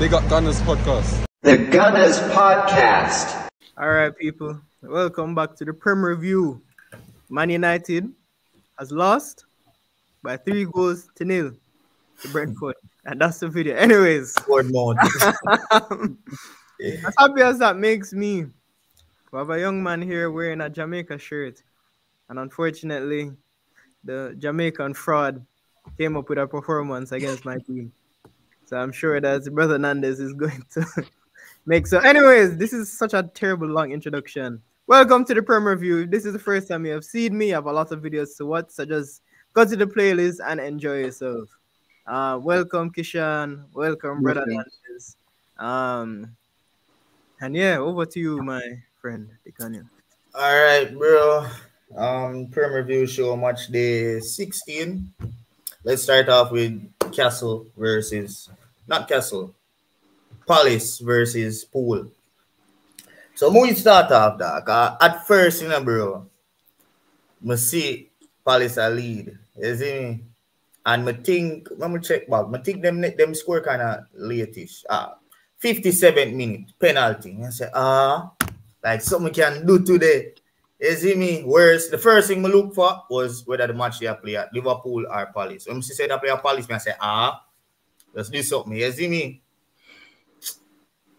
Big up Gunnaz Podcast. The Gunnaz Podcast. Alright, people. Welcome back to the Prem Review. Man United has lost by 3-0 to Brentford. And that's the video. Anyways. As happy as that makes me, we have a young man here wearing a Jamaica shirt. And unfortunately, the Jamaican fraud came up with a performance against my team. So I'm sure that Brother Nandez is going to make so. Anyways, this is such a terrible long introduction. Welcome to the Prem Review. If this is the first time you have seen me, I have a lot of videos to watch, so just go to the playlist and enjoy yourself. Welcome, Kishan. Welcome, Brother Nandez. And yeah, over to you, my friend, Dekanya. All right, bro. Prem Review show Matchday 16. Let's start off with Palace versus Pool. So we start off that. At first, bro, I see Palace a lead. You see me? And I think, let me check back. I think them score kind of late-ish. 57th minute penalty. I say, like something can do today. You see me? Whereas the first thing I look for was whether the match they play at Liverpool or Palace. When I say they play at Palace, I say, let's do something. You see me?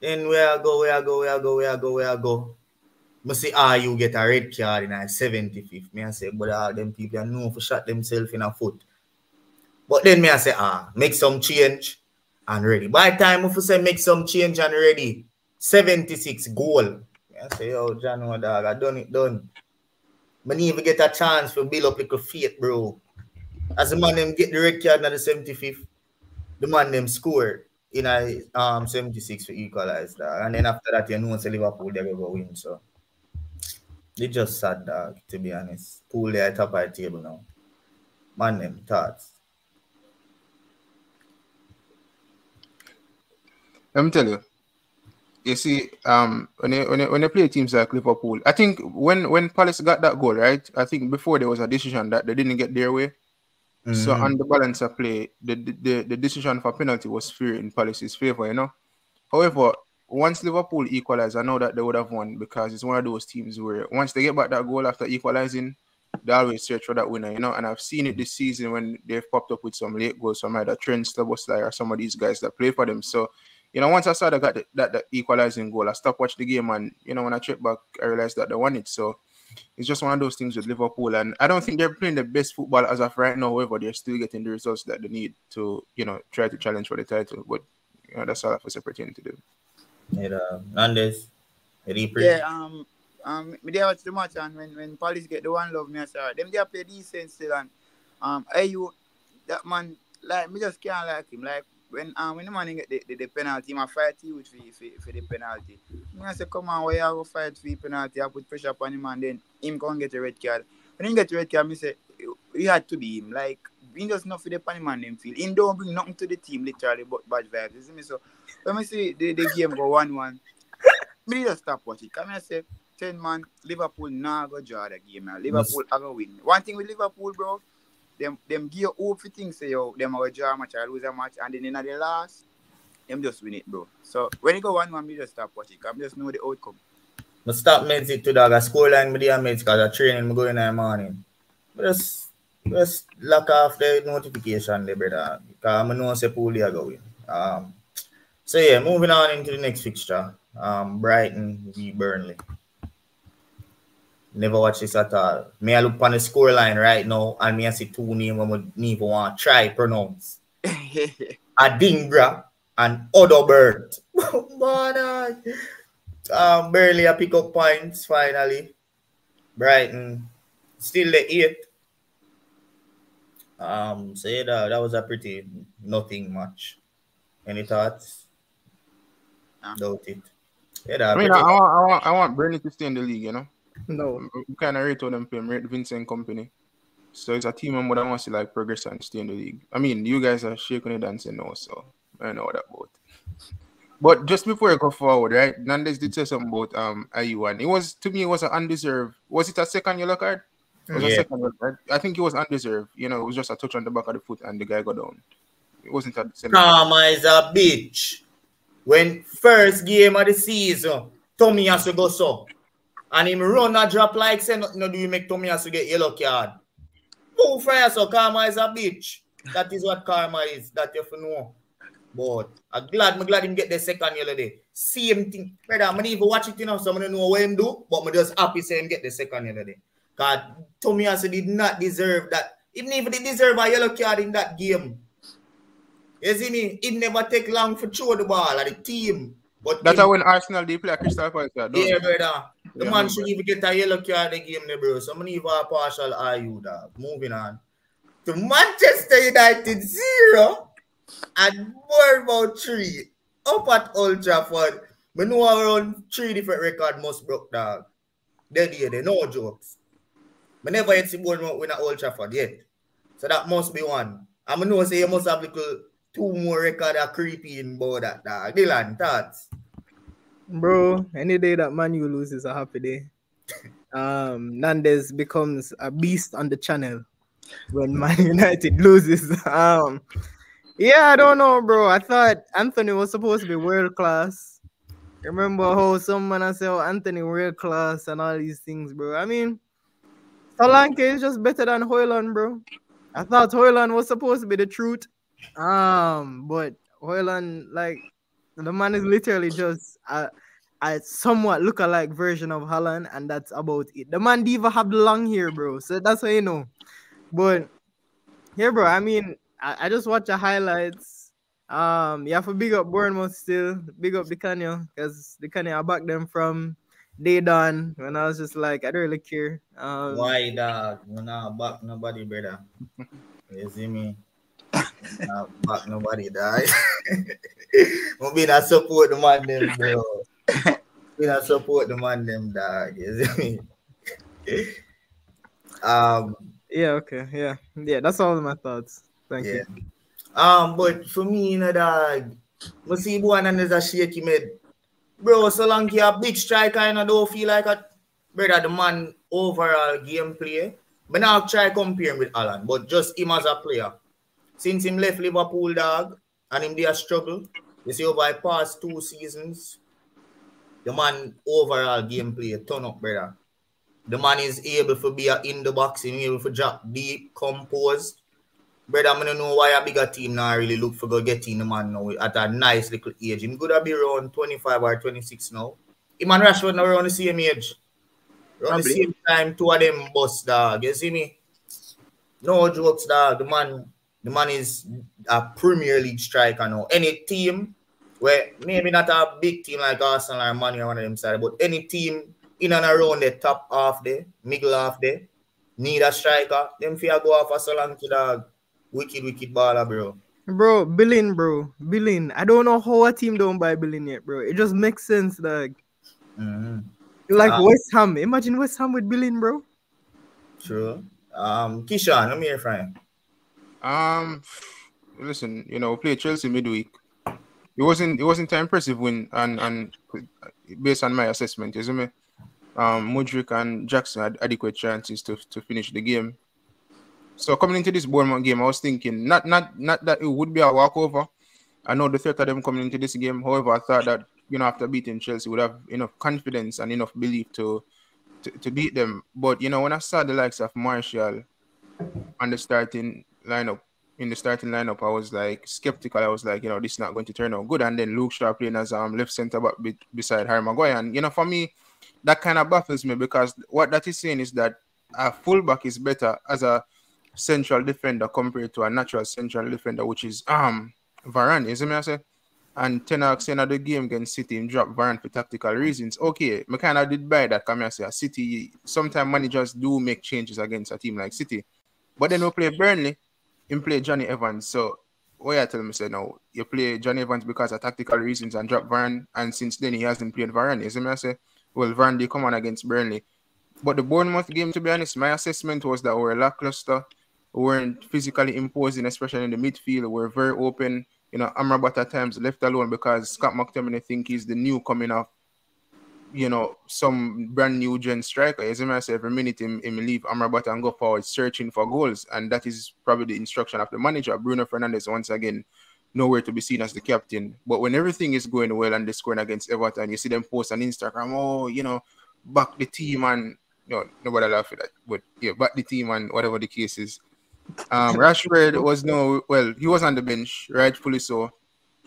Then where I go. I say, you get a red card in a 75th. I say, but them people know for shot themselves in a foot. But then I say, make some change and ready. By the time I say make some change and ready, 76 goal. I say, John, dog, I done it. I didn't even get a chance to build up like a faith, bro. As the man them get the red card in the 75th, the man them score in a 76 to equalize that. And then after that, you know, it's Liverpool, they're going to win. So, they just sad, dog, to be honest. Pool there at top of the table now. Man them, thoughts. Let me tell you. You see, when they play teams like Liverpool, I think when Palace got that goal, right? I think before there was a decision that they didn't get their way. Mm-hmm. So on the balance of play, the decision for penalty was fair in Palace's favor, you know. However, once Liverpool equalized, I know that they would have won because it's one of those teams where once they get back that goal after equalizing, they always search for that winner, you know. And I've seen it this season when they've popped up with some late goals from either Trent, Szoboszlai, or some of these guys that play for them. So, you know, once I saw they got that equalizing goal, I stopped watching the game, and, you know, when I checked back, I realized that they won it. So it's just one of those things with Liverpool, and I don't think they're playing the best football as of right now. However, they're still getting the results that they need to, you know, try to challenge for the title. But, you know, that's all I have to pretend to do. Nandez, me they watch the match, and when Palace get the one love, me I say, them they play decent still, and that man, like, me just can't like him, like. When the man get the penalty, I fight you for the penalty. I say, come on, why you go fight for the penalty? I put pressure upon him, and then him can't get a red card. When he get a red card, I say, he had to be him. Like, he does not for the pan man them feel. He don't bring nothing to the team, literally, but bad vibes. You see me? So, when I see the game go 1-1, me just stop watching. Come here, say, 10 man, Liverpool now go draw the game. Liverpool are going to win. One thing with Liverpool, bro, them give hope for things, say, them are draw a match or lose a match, and then in the last, them just win it, bro. So when you go 1-1, me just stop watching. I just know the outcome. I stop medit to dog. I score line with the meds because I training. I go in the morning. But just lock off the notification, there, brother. Because I know Pool are going. So yeah, moving on into the next fixture. Brighton v Burnley. Never watch this at all. Me I look on the scoreline right now, and me I see two names I would even want to try pronounce. Adingra and Odobert. Barely a pick up points finally. Brighton still the 8th. So yeah, that was a pretty nothing match. Any thoughts? Doubt it. Yeah, I mean, I want Burnley to stay in the league, you know. No. We kind of rate them playing, rate Vincent Company. So it's a team I'm going to see like progress and stay in the league. I mean, you guys are shaking it and saying no, so I know what that about. But just before I go forward, right? Nandez did say something about IU1. It was, to me, it was an undeserved. Was it a second yellow card? It was a second yellow card. I think it was undeserved. You know, it was just a touch on the back of the foot and the guy got down. It wasn't a Karma is a bitch. when first game of the season, Tommy has to go so. And him run a drop like say nothing no do you make Tommy has to get yellow card. Move for so karma is a bitch. That is what karma is. That you have to know. But I'm glad him get the second yellow day. Same thing. Brother, I'm not even watch it enough, so I'm going to know what him do, but I'm just happy say him get the second yellow day. Because Tommy also did not deserve that. Even if he deserve a yellow card in that game. You see me? It never take long for throw the ball at the team. But that's how when Arsenal they play a Crystal Palace. Yeah, brother. The man should even get a yellow card in the game, bro. So I'm going to give a partial IU, dog. Moving on. To Manchester United 0 and Bournemouth 3 up at Old Trafford. We know around 3 different records must broke, dog. They no jokes. I never yet see Bournemouth win at Old Trafford yet. So that must be one. I know say you must have little 2 more records that creepy in about that, dog. Dylan, thoughts? Bro, any day that Man U loses a happy day. Nandez becomes a beast on the channel when Man United loses. Yeah, I don't know, bro. I thought Anthony was supposed to be world class. Remember how someone said, oh, Anthony world class and all these things, bro. I mean, Solanke is just better than Hoyland, bro. I thought Hoyland was supposed to be the truth. But Hoyland, like, the man is literally just a somewhat look-alike version of Haaland, and that's about it. The man didn't even have the long hair, bro. So that's how you know. But yeah, bro, I mean, I just watch the highlights. You have to big up Bournemouth still, big up the Canyon, because the Canyon I back them from day done when I was just like, I don't really care. Why, dog? I'm not back nobody, brother. You see me? Not back nobody, dog. I'm being a support the man them, bro. Being a support the man them, dog. You see me? Yeah, okay, yeah. That's all of my thoughts. Thank you. But for me, you know, dog, I see one and there's a shaky mid. Bro, so long you a big striker, I don't feel like a brother, the man overall gameplay. But now I'll try compare him with Alan, but just him as a player. Since him left Liverpool, dog, and him there struggle, you see over the past 2 seasons, the man overall gameplay turn up, brother. The man is able to be in the box, he's able to drop deep, composed. Brother, I don't know why a bigger team now really look for go getting the man now at a nice little age. Him could be around 25 or 26 now. Him and Rashford now around the same age. Around the same time, 2 of them bust, dog. You see me? No jokes, dog. The man is a Premier League striker now. Any team, where maybe not a big team like Arsenal or Man U or one of them side, but any team in and around the top half there, middle half there, need a striker. Them fear go off a Solanke, dog. Wicked baller, bro. Bro, Billing. I don't know how a team don't buy Billing yet, bro. It just makes sense, dog. Like West Ham. Imagine West Ham with Billing, bro. True. Kishan, let me hear from you. Listen, you know, we played Chelsea midweek. It wasn't an impressive win, and based on my assessment, you see me. Mudryk and Jackson had adequate chances to finish the game. So coming into this Bournemouth game, I was thinking not that it would be a walkover. I know the threat of them coming into this game. However, I thought that, you know, after beating Chelsea, would have enough confidence and enough belief to beat them. But you know, when I saw the likes of Martial on the starting lineup, I was like skeptical. I was like, you know, this is not going to turn out good. And then Luke Shaw playing as left centre back beside Harry Maguire, and you know, for me, that kind of baffles me, because what that is saying is that a fullback is better as a central defender compared to a natural central defender, which is Varane, isn't it? I say? And Ten Hag saying at the game against City and drop Varane for tactical reasons. Okay, I kind of did buy that. Come here, say City. Sometimes managers do make changes against a team like City, but then we play Burnley, and play Johnny Evans. So what you tell me, say now you play Johnny Evans because of tactical reasons and drop Varane, and since then he hasn't played Varane, isn't it? I say, well, Varane did come on against Burnley, but the Bournemouth game, to be honest, my assessment was that we were lackluster. We weren't physically imposing, especially in the midfield. We were very open. You know, Amrabat at times left alone because Scott McTominay think he's the new coming of, you know, some brand new gen striker. As I say, every minute him leave Amrabat and go forward searching for goals. And that is probably the instruction of the manager. Bruno Fernandes, once again, nowhere to be seen as the captain. But when everything is going well and they're scoring against Everton, you see them post on Instagram, oh, you know, back the team and, you know, nobody laugh at that. But yeah, back the team and whatever the case is. Rashford he was on the bench, rightfully so,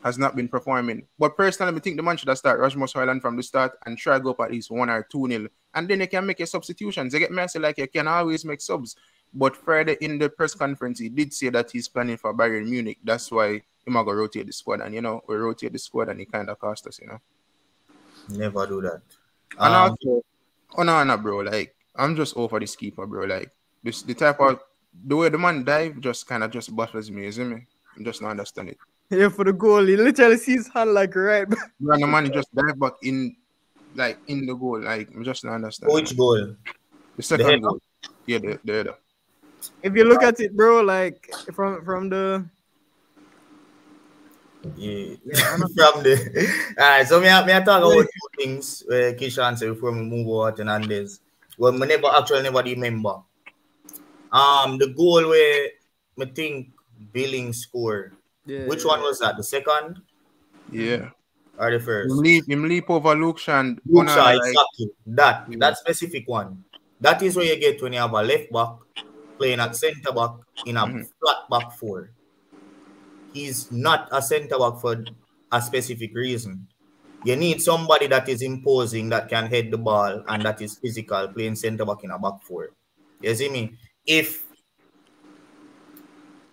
has not been performing. But personally, I think the man should have started Rasmus Højlund from the start and try to go up at least 1 or 2-0. And then you can make your substitutions. You get me? I say, like, you can always make subs. But Friday in the press conference, he did say that he's planning for Bayern Munich. That's why he might go rotate the squad. And, you know, we rotate the squad and he kind of cost us, you know. Never do that. And also, no, bro, like, I'm just over this keeper, bro. Like, the way the man dive just kind of just baffles me, you see me? I just not understand it. Yeah, for the goal, he literally sees his hand like right. And the man just dive back in the goal. Like, I just not understand. Which goal? The second goal. Yeah, the header. If you look at it, bro, like from the from the alright, so me I talk about 2 things Kishan said before we move on to Hernandez. Well, me never remember. The goal where I think Billing scored. Yeah, Which one was that? The second? Yeah. Or the first? Him leap over Luke Shaw and Luke Shaw, exactly. That specific one. That is where you get when you have a left back playing at centre back in a flat back 4. He's not a centre back for a specific reason. You need somebody that is imposing, that can head the ball, and that is physical, playing centre back in a back 4. You see me? If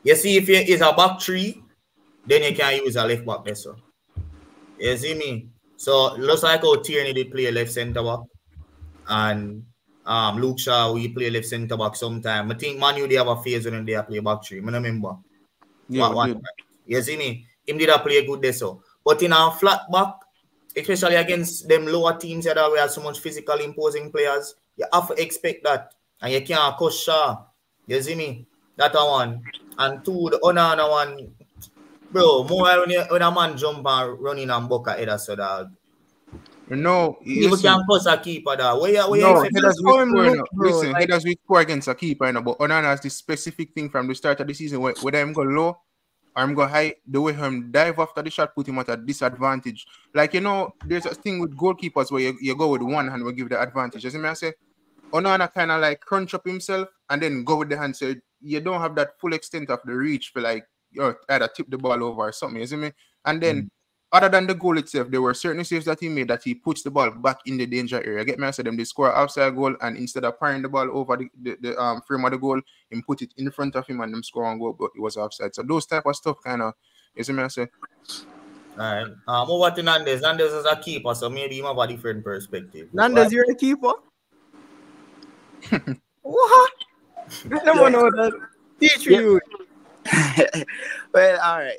it is a back 3, then you can use a left back there, so. You see me? So, looks like how Tierney did play left centre back, and Luke Shaw, we play left centre back sometime. I think Manu they have a phase when they play back 3. I remember. Yeah, you see me? Him did play good there, so. But in a flat back, especially against them lower teams that we have so much physical imposing players, you have to expect that. And you can't coach Shaw. You see me? That one. And 2, the other one, bro, more when a man jump and run in and buck a header, so dog. No, you can post a keeper, dog. Headers we score against a keeper, you know, but Onana has this specific thing from the start of the season whether I'm go low or I'm go high, the way him dive after the shot put him at a disadvantage. Like, you know, there's a thing with goalkeepers where you go with one hand will give the advantage. You see me I say? Onana kind of like crunch up himself and then go with the hand, so you don't have that full extent of the reach for like you either tip the ball over or something, you see me? And then other than the goal itself, there were certain saves that he made that he puts the ball back in the danger area. Get me? I said them they score an outside goal, and instead of firing the ball over the frame of the goal, him put it in front of him and them score on goal, but it was offside. So those type of stuff kind of, you see me? I say. Alright. Over to Hernandez. Hernandez is a keeper, so maybe he have a different perspective. Hernandez, you're a keeper? What? I never know that. Teach you. Well, alright.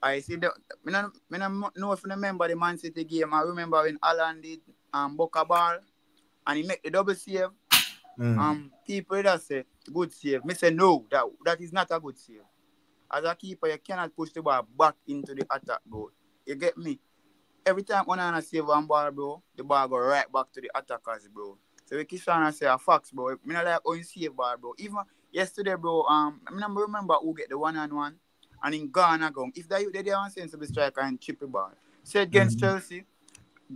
I see I don't know if you remember the Man City game. I remember when Alan did buck a ball and he make the double save. People that say good save. Me say no, that is not a good save. As a keeper, you cannot push the ball back into the attack, bro. You get me? Every time Onana save one ball, bro, the ball go right back to the attackers, bro. So we keep trying to say a facts, bro. I not like how you save ball, bro. Even yesterday, bro, I remember who get the 1-on-1. And in Ghana, if they don't sensible striker and chip the ball. Say against Chelsea,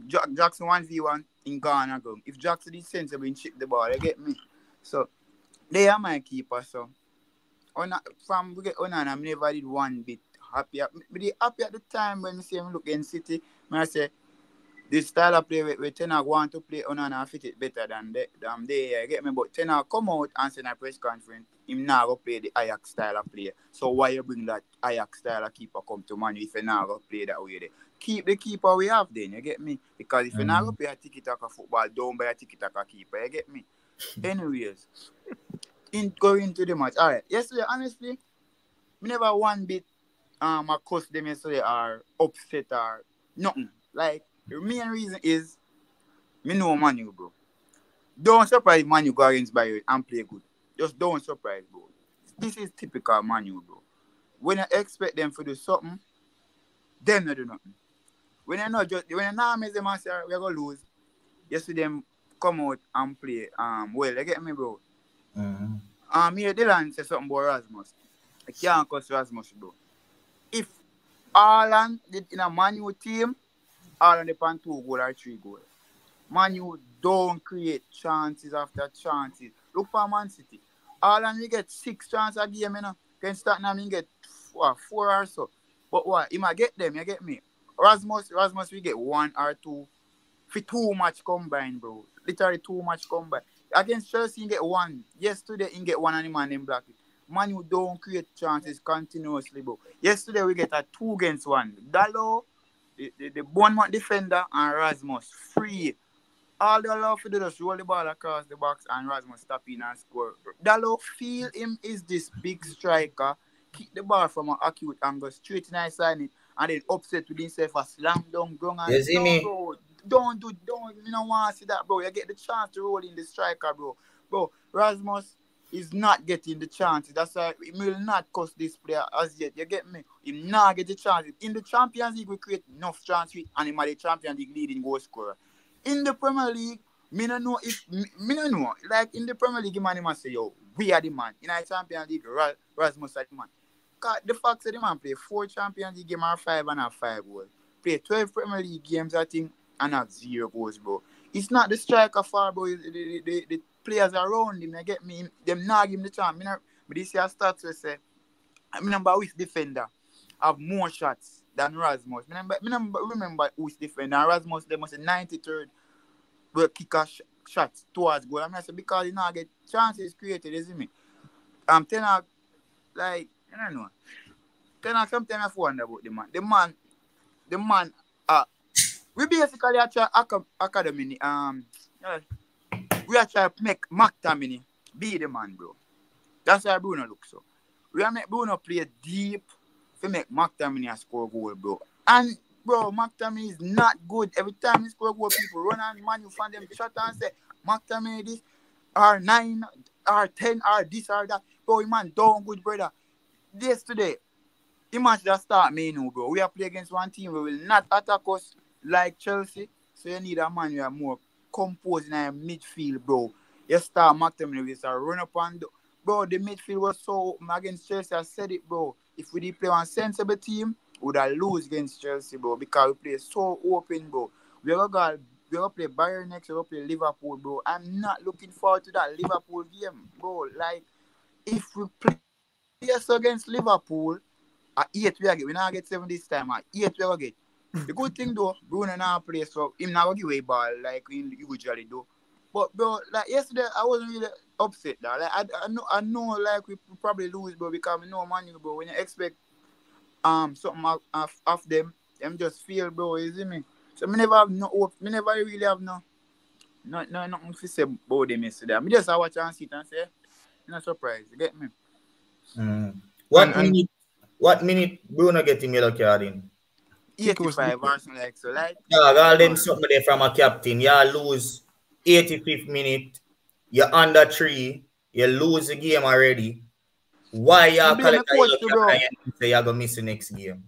Jackson 1v1 in Ghana. If Jackson is sensible and chip the ball, you get me? So, they are my keeper. So, from we get Onana, I never did one bit happy. But they happy at the time when I see him look in City. I say, this style of play where Ten Hag want to play Onana fit it better than they get me. But Ten Hag come out and say in a press conference, him now go play the Ajax style of play. So why you bring that Ajax style of keeper come to Man U if you now go play that way there? Keep the keeper we have then, you get me? Because if you now go play a tiki-taka football, don't buy a tiki-taka keeper, you get me? Anyways, going into the match. Alright, yesterday, honestly, me never one bit I cuss them yesterday or upset or nothing. Like, the main reason is, me know Man U, bro. Don't surprise Man U go against Bayern and play good. Just don't surprise, bro. This is typical Man U, bro. When I expect them to do something, them not do nothing. When I not make them and say we're gonna lose, you see them come out and play well. You get me, bro? Here Dylan say something about Rasmus. I can't cuss Rasmus, bro. If Haaland did in a Man U team, Haaland upon 2 goals or 3 goals. Man U don't create chances after chances. Look for Man City. Haaland we get 6 chances a game, you know. Can start now and get 4 or so. But what? He might get them, you get me? Rasmus we get 1 or 2 for 2 match combined, bro. Literally 2 match combined. Against Chelsea, you get 1. Yesterday, you get 1 and the man in black. Man, you don't create chances continuously, bro. Yesterday, we get a 2 against 1. Dallo, the Bournemouth defender, and Rasmus free. All they allow to do is roll the ball across the box and Rasmus stop in and score. Dallo feel him is this big striker. Kick the ball from an acute angle straight in his side and then upset with himself a slam down ground. And You see me? bro, don't. You don't want to see that, bro. You get the chance to roll in the striker, bro. Bro, Rasmus is not getting the chances. That's why he will not cost this player as yet. You get me? He not get the chances. In the Champions League, we create enough chances and him are the Champions League leading goal scorer. In the Premier League, me no know. Like in the Premier League, man must say, yo, we are the man. In the Champions League, Rasmus are the man. Cause the fact that the man play 4 Champions League games and 5 and have 5 goals. Play 12 Premier League games, I think, and have 0 goals, bro. It's not the striker far, bro. The players around him, you get me? Them not give him the chance. But this year starts to say, I remember which defender have more shots than Rasmus. I remember which defender. Rasmus, they must say 93rd will kick a shots towards goal. I say because he not get chances created, you see me? Ten Hag, like, I don't know. Ten Hag, sometimes I wonder about the man. The man, we basically are trying academy. We are trying to make McTominay be the man, bro. That's how Bruno looks so. We are make Bruno play deep to make McTominay score goal, bro. And bro, McTominay is not good. Every time he score goal, people run and man, you find them shot and say McTominay this R9, R10, R this or that. Bro, man, don't good, brother. Yesterday, the match that start me now, bro. We are playing against one team who will not attack us like Chelsea. So you need a man who are more composed in a midfield, bro. You start McTominay with a run up and bro, the midfield was so against Chelsea. I said it, bro. If we did play one sensible team, we would have lose against Chelsea, bro, because we play so open, bro. We are going to play Bayern next, we are going to play Liverpool, bro. I'm not looking forward to that Liverpool game, bro. Like, if we play against Liverpool, at 8 we get. We not get 7 this time, at 8 we get. The good thing, though, Bruno now play, so him not going to give away ball like we usually do. But, bro, like, yesterday, I wasn't really upset, though. Like, I know, like, we probably lose, bro, because we know money, bro. When you expect something off them just feel, bro, you see me? So, me never have no hope. Me never really have nothing to say about them yesterday. I just watch and sit and say, I'm not surprised. You get me? What minute Bruno get him yellow card in? 85 or something like so. Like, yeah, all them something there from a captain. You lose 85th minute. You're under 3. You lose the game already. Why you collect a yellow card and say you're going to miss the next game?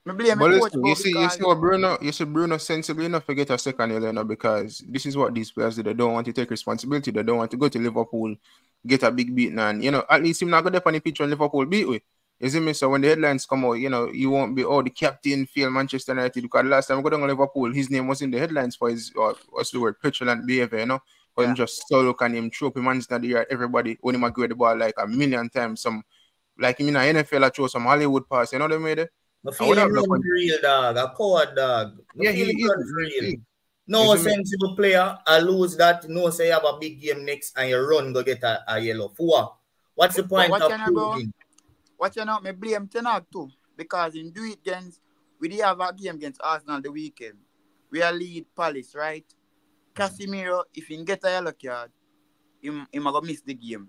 But listen, you see what Bruno sensibly enough to get a second yellow now, because this is what these players do. They don't want to take responsibility. They don't want to go to Liverpool, get a big beating, and at least him not go there on the pitch when Liverpool beat we. You see me? So when the headlines come out, you won't be the captain failed Manchester United, because the last time we got down to Liverpool, his name was in the headlines for his what's the word, petulant behavior, But just so look at him, trope him and the yard, everybody when him agree the ball like a million times. Some like him in a NFL I throw some Hollywood pass, you know what I mean? I feel him run real, dog. A coward, dog. Yeah, he is real. No sensible player, I lose that. No, say you have a big game next and you run go get a yellow. For what? What's the point of proving? What me blame Ten Hag too, because in do it against we did have a game against Arsenal the weekend. We are lead Palace, right? Casemiro, if he get a yellow card, he gonna miss the game.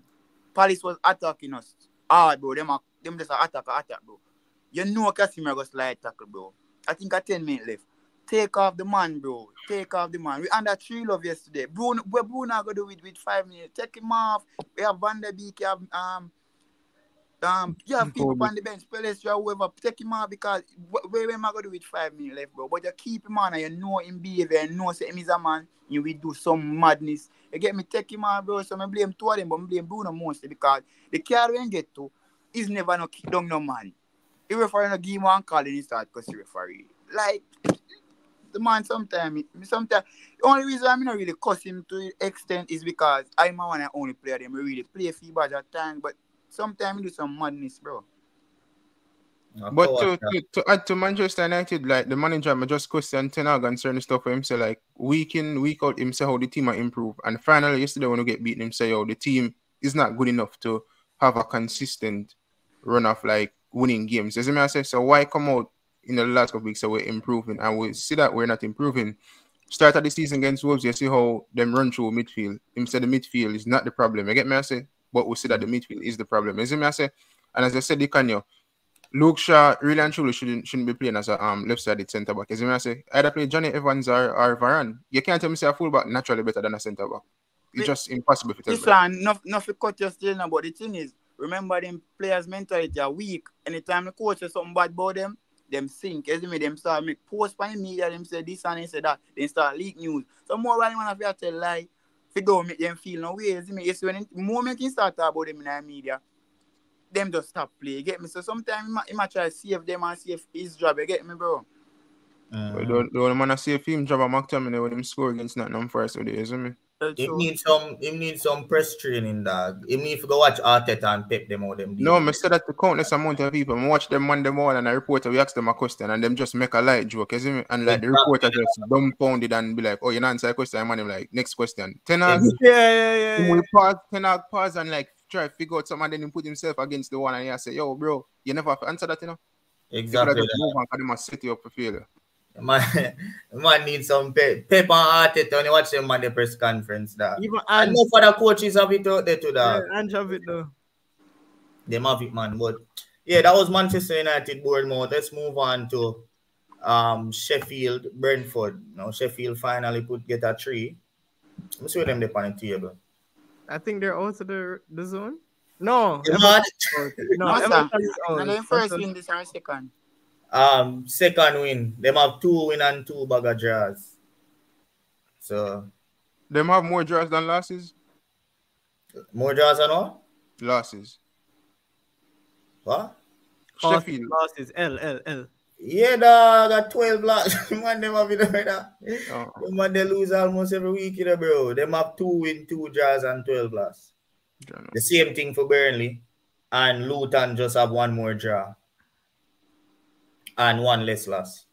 Palace was attacking us hard, bro. Them just attack, bro. You know Casemiro go slide tackle, bro. I think 10 minutes left. Take off the man, bro. Take off the man. We under 3 love yesterday. Bruno go do it with 5 minutes. Take him off. We have Van der Beek, you have people on the bench, Pelestri, whoever, take him out, because where am I going to do with 5 minutes left, bro? But you keep him on and you know him behavior, and know say him is a man, you will do some madness. You get me, take him out, bro. So I blame 2 of them, but I blame Bruno mostly, because the card we get to is never no kick down no man. He referee no give one call and he start cuss the referee. Like the man sometimes the only reason I'm not really cuss him to the extent is because I'm one and only player them really play feedback at times, but sometimes he do some madness, bro. But to add to Manchester United, like the manager, I just question Ten Hag and certain stuff for him. Say like week in, week out, him say how the team are improve. And finally, yesterday when we get beaten, him say, "Oh, the team is not good enough to have a consistent run of like winning games." As I say, so why come out in the last couple weeks say we're improving, and we see that we're not improving? Start of the season against Wolves, you see how them run through midfield. Him say the midfield is not the problem. You get me? I say, but we see that the midfield is the problem. As I say, and as I said, you can Luke Shaw really and truly shouldn't be playing as a left-sided centre back. As I say, either play Johnny Evans or Varane. You can't tell me say a fullback naturally better than a centre back. It's just impossible to tell me. This one, nothing cut your still now, but the thing is, remember them players' mentality are weak. Anytime the coach says something bad about them sink. As me, them start make posts by the media, them say this and they say that. They start leak news. So more than one of you tell lie, figure make them feel no way. As me, yes, when the moment you start talk about them in the media, them just stop play. You get me? So sometimes he might try to save them and save his job. You get me, bro? But the only man I save him job at McTominay when him score against Nottingham Forest with it, isn't it? He needs some press training, dog. He need to go watch Arteta and Pep them all them. No, I said that to countless amount of people. I watch them Monday morning and a reporter, we ask them a question and them just make a light joke, isn't it? And like the reporter just dumbfounded and be like, "Oh, you not answer a question," and man like, "Next question." Ten Hag, Yeah. We pause, Ten Hag pause and like try to figure out something and then he put himself against the wall and he say, "Yo, bro, you never have to answer that, you know." Exactly. Just move on because they must set you up for failure. Man needs some Pep and Arteta when you watch them at the press conference. Dog. Even I know for the coaches have it out there too, dog. Yeah, and have it though. They have it, man. But yeah, that was Manchester United Bournemouth. Let's move on to Sheffield Brentford. Now Sheffield finally get a 3. Let's see them on the table. I think they're out of the zone. No, Everton is out. And then first win this or second. Second win. Them have 2 win and 2 bag of draws. So them have more draws than losses? More draws than what? Losses. What? Sheffield. Losses. L. Yeah, dog, got 12 losses. Man, them have it like that. Man, they lose almost every week, bro. Them have 2 win, 2 draws, and 12 losses. The same thing for Burnley. And Luton just have 1 more draw. And 1 less loss.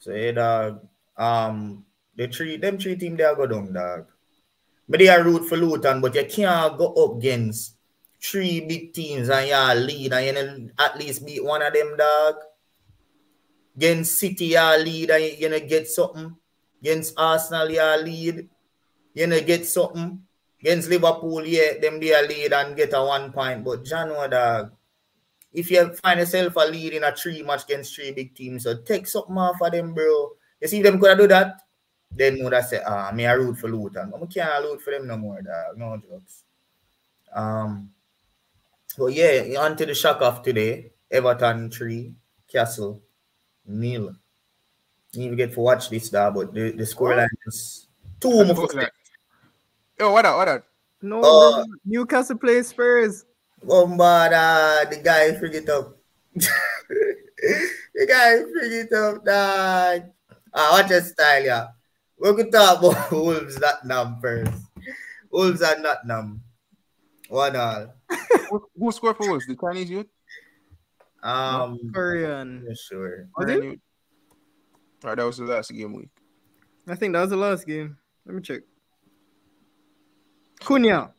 So yeah, dog. Them 3 teams they are go down, dog. But they are root for Luton, but you can't go up against 3 big teams and you lead and you at least beat one of them, dog. Against City, you lead and you get something. Against Arsenal, you lead. You get something. Against Liverpool, yeah, them they lead and get a 1 point. But January, dog, if you find yourself a lead in a 3 match against 3 big teams, so take something off of them, bro. You see them could do that, then know that say, me a root for Luton. But I can't root for them no more, dog. No jokes. But yeah, on to the shock of today. Everton 3, Castle 0. You even get to watch this, dog, but the scoreline is 2 more. Yo, what up? No, bro. Newcastle play Spurs. The guy frig it up. The guy frig it up, dog. Watch your style, yeah. We could talk about Wolves Nottingham first. Wolves and Nottingham. 1-1. Who scored for Wolves? The Chinese youth? Korean. Yeah, sure. Right, that was the last game week. I think that was the last game. Let me check. Cunha.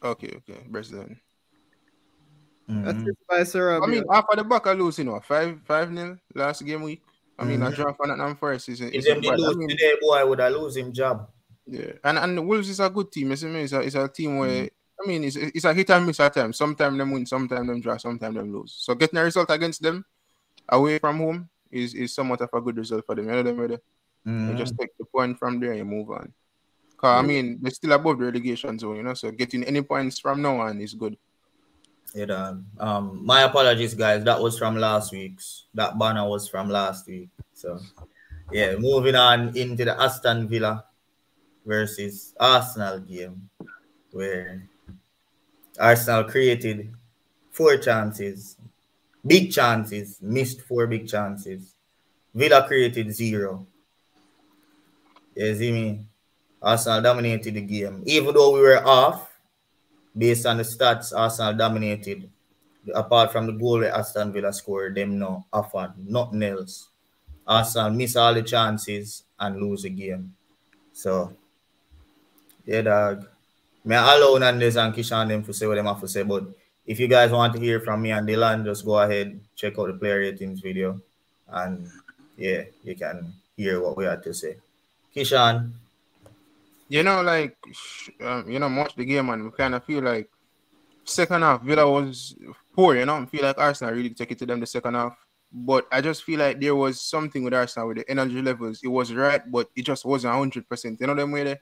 Okay. Brazilian. That's it by Sarabia. I mean, after the back, I lose, 5-0 last game week. I mean, I draw for Nottingham Forest. If them lose today, boy, I would have lose him job. Yeah, and the Wolves is a good team. It's a team where, I mean, it's a hit and miss at times. Sometimes them win, sometimes them draw, sometimes them lose. So getting a result against them away from home is somewhat of a good result for them. You know them, brother? You just take the point from there and you move on. Because, I mean, they're still above the relegation zone, so getting any points from now on is good. Yeah, my apologies, guys. That was from last week's. That banner was from last week. So, yeah, moving on into the Aston Villa versus Arsenal game, where Arsenal created 4 chances Big chances, missed 4 big chances. Villa created 0. You see me? Arsenal dominated the game. Even though we were off, based on the stats, Arsenal dominated. Apart from the goal that Aston Villa scored, them no offered nothing else. Arsenal miss all the chances and lose the game. So, yeah, dog. Me allow Nandez and Kishan them to say what them have to say, but if you guys want to hear from me and Dylan, just go ahead, check out the player ratings video, and yeah, you can hear what we had to say. Kishan. You know, like, watch the game and we kind of feel like second half, Villa was poor, you know. I feel like Arsenal really took it to them the second half. But I just feel like there was something with Arsenal with the energy levels. It was right, but it just wasn't 100%. You know them way there?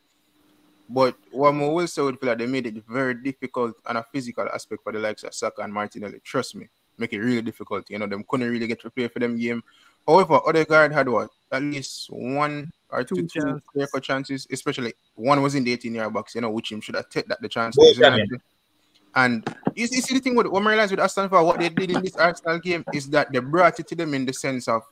But what I will say would feel like they made it very difficult on a physical aspect for the likes of Saka and Martinelli. Trust me, make it really difficult. You know, them couldn't really get to play for them game. However, Odegaard had what? At least 1 or two clear-cut chances, especially one was in the 18-yard box, you know, which him should have taken the chance. And you see the thing with what I realized with Aston Villa, what they did in this Arsenal game is that they brought it to them in the sense of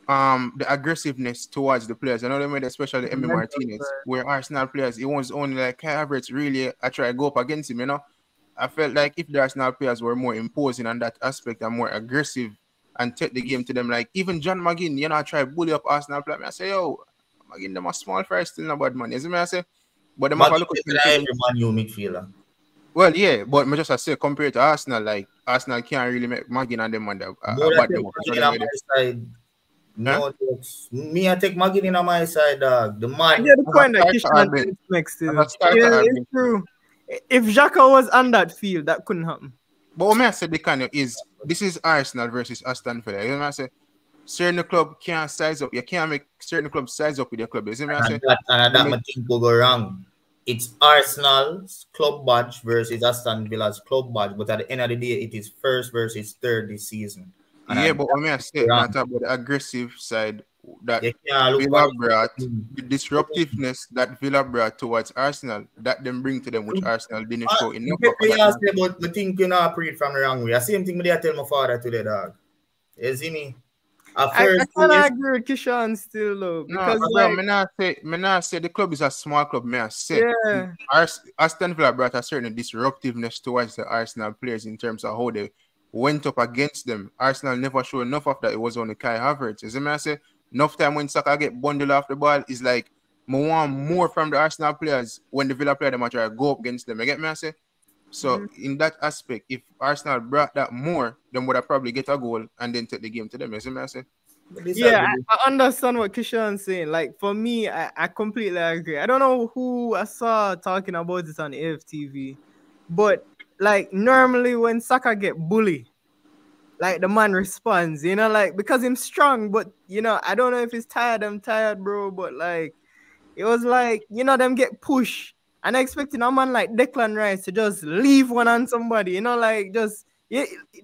the aggressiveness towards the players. I know they made especially Emi Martinez, where Arsenal players, it was only like Kai Havertz really I try to go up against him, you know. I felt like if the Arsenal players were more imposing on that aspect and more aggressive and take the game to them, like even John McGinn, you know, I try to bully up Arsenal players. I say, yo, McGinn, them a small fry still not bad man. You see me I say? But the Man U midfielder. Well, yeah, but I just say compared to Arsenal, like Arsenal can't really make McGinn and them on the No, me I take McGinn on my side, dog. The man. I get the point that Kishan makes too. Yeah, it's true. If Xhaka was on that field, that couldn't happen. But what I said the kind of is this is Arsenal versus Aston Villa. You know what I say? Certain club can't size up. You can't make certain clubs size up with your club. You see what I say? And that my thing will go wrong. It's Arsenal's club badge versus Aston Villa's club badge, but at the end of the day, it is first versus third this season. And yeah, but when I say not about the aggressive side that Villa brought, the disruptiveness that Villa brought towards Arsenal, that them bring to them, which Arsenal didn't show enough. But the thing you know, read from the wrong way. The same thing I tell my father today, dog. You see me? I kind of agree with Kishan still, though. Because me not say the club is a small club. Me I say Aston Villa brought a certain disruptiveness towards the Arsenal players in terms of how they went up against them. Arsenal never showed enough of that. It was only Kai Havertz. As I say, enough time when Saka get bundled off the ball is like I want more from the Arsenal players when the Villa player them try to go up against them. You get me? I say. So in that aspect, if Arsenal brought that more, then would I probably get a goal and then take the game to them. You see me? I say. Yeah, I understand what Kishan's saying. Like for me, I completely agree. I don't know who I saw talking about this on AFTV, but like normally when Saka get bullied, like the man responds, you know, like because he's strong, but you know, I don't know if he's tired. I'm tired, bro, but like it was like, you know, them get pushed. And I expecting a man like Declan Rice to just leave one on somebody, you know, like just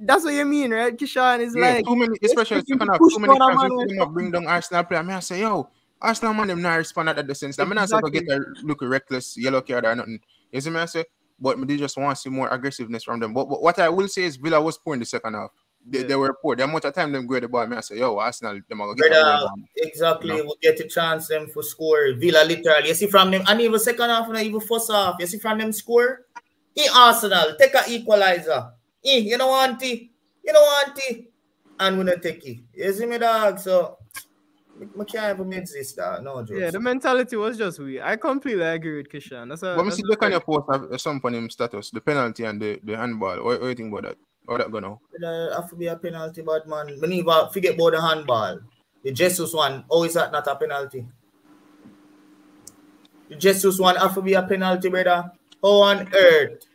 that's what you mean, right? Kishan is like too many, especially second half, too many times we not bring down Arsenal player. I say, yo, Arsenal man them not respond at the sense. I mean, I say get a look reckless yellow card or nothing. You see me? I say, but they just want to see more aggressiveness from them. But what I will say is Villa was poor in the second half. They were poor. The amount of time them go the ball, I say, yo, Arsenal, them are going to get exactly, we'll get a chance them for score. Villa literally, you see from them, and even second half, and even first half, you see from them score. Arsenal, take a equalizer. You don't want it. And we don't take it. You see me, dog? So, I can't even make this, dog. No joke. Yeah, the mentality was just weird. I completely agree with Kishan. But we see the kind of post have some on him status, the penalty and the handball. What do you think about that? How that go now? It have to be a penalty, but man, we need to forget about the handball. The Jesus one, how is that not a penalty? The Jesus one have to be a penalty, brother. How on earth?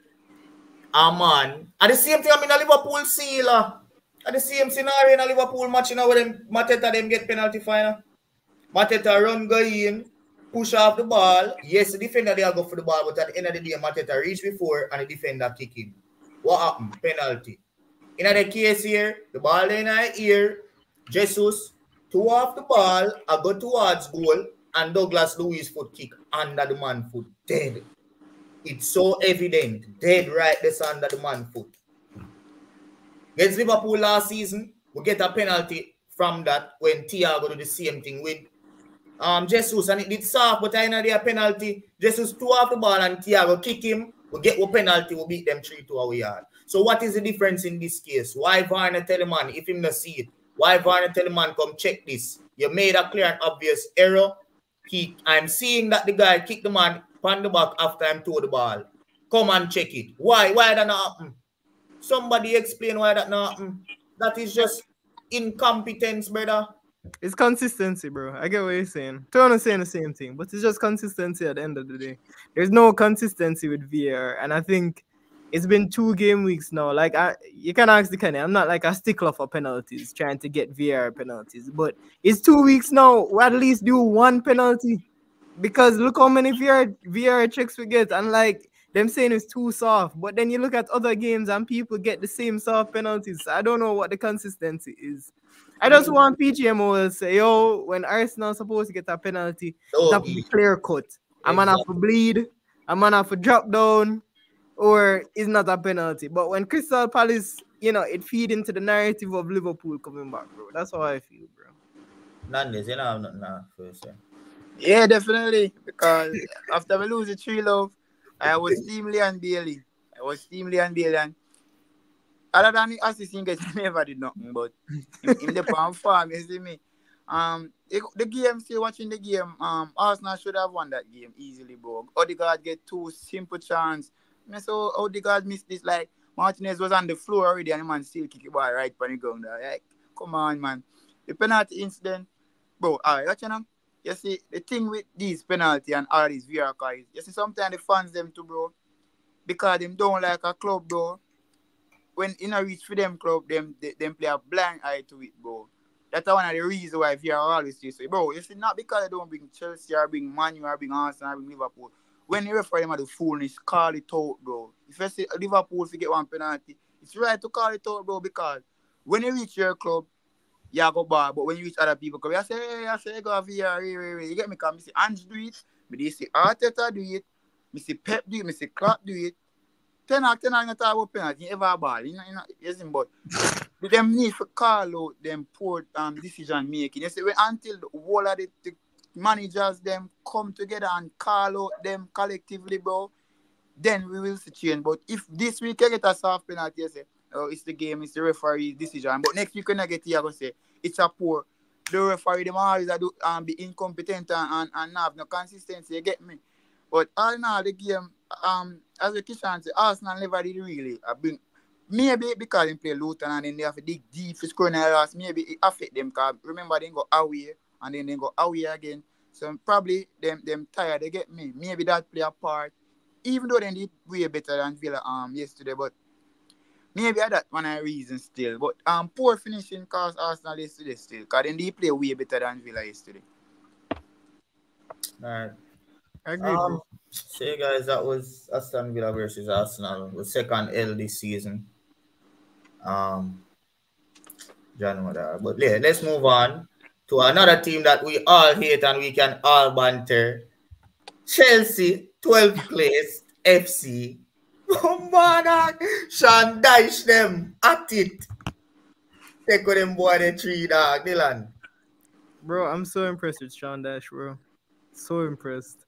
Man. At the same time in a Liverpool sealer. At the same scenario in a Liverpool match, you know, where them Mateta them get penalty final. Mateta run go in, push off the ball. Yes, the defender they go for the ball, but at the end of the day, Mateta reach before and the defender kick him. What happened? Penalty. In the case here, the ball in our ear, Jesus, two off the ball, I go towards goal, and Douglas Luiz foot kick under the man foot. Dead. It's so evident. Dead right this under the man foot. Against Liverpool last season, we get a penalty from that when Thiago do the same thing with Jesus, and it did soft, but I know their penalty. Jesus threw off the ball and Thiago kick him. We get a penalty, we beat them 3-2 our yard. So what is the difference in this case? Why Varner tell the man if him not see it? Why Varner tell the man come check this? You made a clear and obvious error. I'm seeing that the guy kicked the man on the back after him threw the ball. Come and check it. Why that not happen? Somebody explain why that not happen. That is just incompetence, brother. It's consistency, bro. I get what you're saying. Toronto's saying the same thing, but it's just consistency at the end of the day. There's no consistency with VAR, and I think it's been 2 game weeks now. Like, you can ask the Kenny. I'm not like a stickler for penalties, trying to get VAR penalties, but it's 2 weeks now. We at least do 1 penalty, because look how many VAR checks we get, and like them saying it's too soft. But then you look at other games and people get the same soft penalties. So I don't know what the consistency is. I just want PGMO to say, yo, when Arsenal supposed to get a penalty, it's have to be clear cut. I'm gonna have to bleed, I'm gonna have to drop down, or it's not a penalty. But when Crystal Palace, it feed into the narrative of Liverpool coming back, bro. That's how I feel, bro. Nandes, you know I'm not now first. Yeah, definitely. Because after we lose the 3-love, I was Team Leon Bailey. And other than the assistant guys, he never did nothing, but in the palm farm, you see me. The game, still watching the game, Arsenal should have won that game easily, bro. Odegaard get 2 simple chance. So Odegaard missed this, like, Martinez was on the floor already and the man still kick the ball right on the ground. Like, come on, man. The penalty incident, bro, alright, you know? You see, the thing with these penalty and all these VR cards, you see, sometimes the fans them too, bro, because them don't like a club, bro. When in a reach for them club, them play a blind eye to it, bro. That's one of the reasons why VR always say so. Bro, you see, not because they don't bring Chelsea or bring Man U or bring Arsenal or bring Liverpool. When you refer them at the foolish, call it out, bro. If you say Liverpool to get 1 penalty, it's right to call it out, bro, because when you reach your club, you go bar, but when you reach other people, I say, go VR, you get me? Because I say, Ange do it, I say, Arteta do it, I say, Pep do it, I say, Klopp do it. 10 not talk about penalty, ever ball, you know, but them need to call out them poor decision making. You see, until the whole of the managers them come together and call out them collectively, bro, then we will see change. But if this week you get a soft penalty, you say, oh, it's the game, it's the referee decision. But next week when I get here, I go say it's a poor. The referee them always be incompetent and not have no consistency. You get me? But all in all, the game, as a Kishan say, Arsenal never did really bring. Maybe because they play Luton and then they have to dig deep for scoring errors, maybe it affect them because remember they go away and then they go away again. So probably them tired, they get me. Maybe that play a part. Even though they did way better than Villa yesterday, but maybe that one of the reasons still. But poor finishing cost Arsenal yesterday still. Because then they play way better than Villa yesterday. Alright. I agree, bro. So guys, that was Aston Villa versus Arsenal, the second L this season. But yeah, let's move on to another team that we all hate and we can all banter. Chelsea, 12th place, FC. Oh man, Sean Dyche them at it. Take with them boy the 3 dog, Dylan. Bro, I'm so impressed with Sean Dash, bro. So impressed.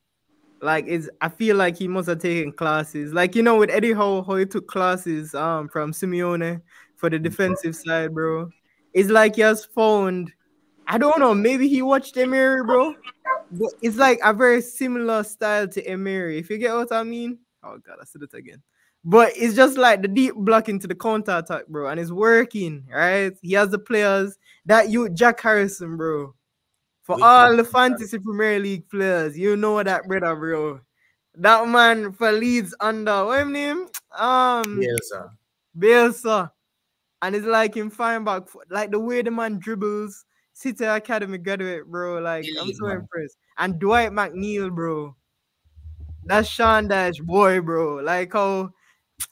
Like, I feel like he must have taken classes. Like, with Eddie how he took classes from Simeone for the defensive side, bro. It's like he has found, I don't know, maybe he watched Emery, bro. But it's like a very similar style to Emery, if you get what I mean. Oh, God, I said it again. But it's just like the deep block into the counter attack, bro. And it's working, right? He has the players that Jack Harrison, bro. For all the fantasy Premier League players, you know that brother, bro. That man for Leeds under, what's his name? Bielsa. And it's like him fine back, like the way the man dribbles, City Academy graduate, bro. Like, I'm so impressed. And Dwight McNeil, bro. That's Sean Dash boy, bro. Like how